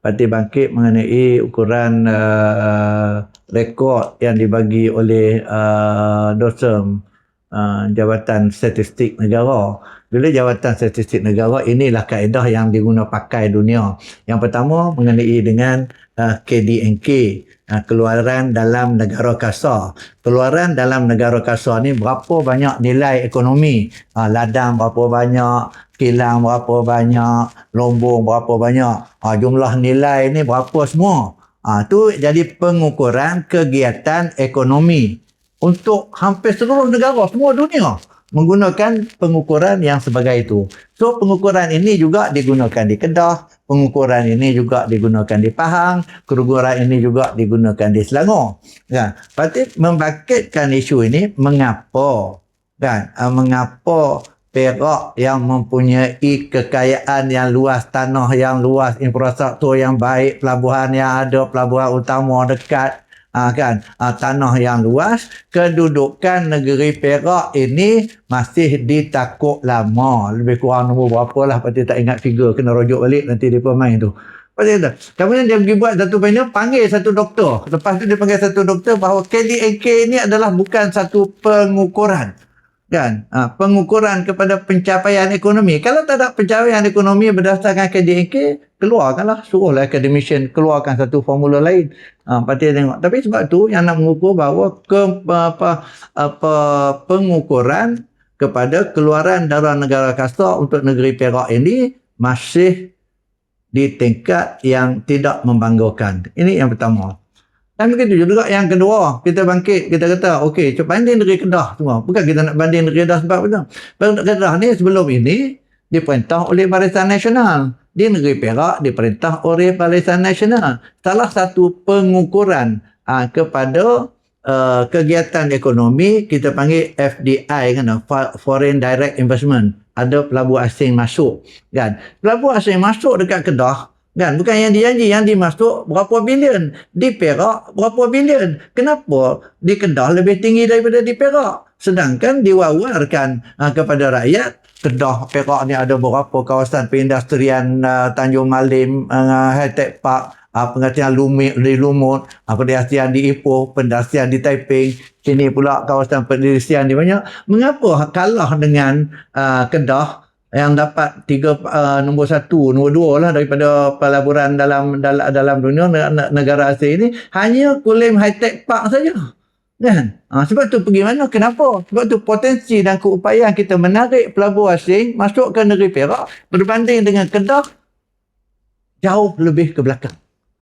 Parti Bangkit mengenai ukuran rekod yang dibagi oleh DOSEM, Jabatan Statistik Negara. Bila Jabatan Statistik Negara, inilah kaedah yang diguna pakai dunia. Yang pertama mengenai dengan KDNK, keluaran dalam negara kasar. Keluaran dalam negara kasar ni berapa banyak nilai ekonomi, ladang berapa banyak, kilang berapa banyak, lombong berapa banyak, jumlah nilai ni berapa semua. Tu jadi pengukuran kegiatan ekonomi untuk hampir seluruh negara, semua dunia menggunakan pengukuran yang sebagai itu. So pengukuran ini juga digunakan di Kedah, pengukuran ini juga digunakan di Pahang, pengukuran ini juga digunakan di Selangor. Kan? Berarti membangkitkan isu ini, mengapa Perak yang mempunyai kekayaan yang luas, tanah yang luas, infrastruktur yang baik, pelabuhan yang ada, pelabuhan utama dekat, tanah yang luas, kedudukan negeri Perak ini masih ditakut lama. Lebih kurang nombor berapa lah, pasti tak ingat figure, kena rujuk balik nanti dia main tu. Kemudian dia pergi buat satu panel, panggil satu doktor. Lepas tu dia panggil satu doktor bahawa KDNK ini adalah bukan satu pengukuran. Kan? Pengukuran kepada pencapaian ekonomi. Kalau tak ada pencapaian ekonomi berdasarkan KDNK, keluarkanlah, suruhlah academician keluarkan satu formula lain. Parti tengok. Tapi sebab tu yang nak mengukur bahawa pengukuran kepada keluaran dalam negara kasar untuk negeri Perak ini masih di tingkat yang tidak membanggakan. Ini yang pertama. Dan begitu juga yang kedua, kita bangkit, kita kata, okey, cuba banding negeri Kedah semua. Bukan kita nak banding negeri Kedah sebab apa? Kedah ni sebelum ini diperintah oleh Barisan Nasional. Di negeri Perak diperintah oleh Barisan Nasional. Salah satu pengukuran kepada kegiatan ekonomi kita panggil FDI, kan, Foreign Direct Investment. Ada pelabuhan asing masuk, kan? Pelabuhan asing masuk dekat Kedah, kan, bukan yang dijanji, yang dimasuk berapa bilion, di Perak berapa bilion. Kenapa di Kedah lebih tinggi daripada di Perak, sedangkan diwawarkan kepada rakyat Kedah, Perak ni ada berapa kawasan perindustrian, Tanjung Malim, High-Tech Park, pengajian di Lumut, pengajian di Ipoh, pengajian di Taiping, sini pula kawasan pendistrian di banyak. Mengapa kalah dengan Kedah yang dapat nombor 1, nombor 2 lah daripada pelaburan dalam dunia negara asing ini, hanya Kulim High-Tech Park saja. Kan? Sebab tu pergi mana? Kenapa? Sebab tu potensi dan keupayaan kita menarik pelabuhan asing masuk ke negeri Perak berbanding dengan Kedah jauh lebih ke belakang.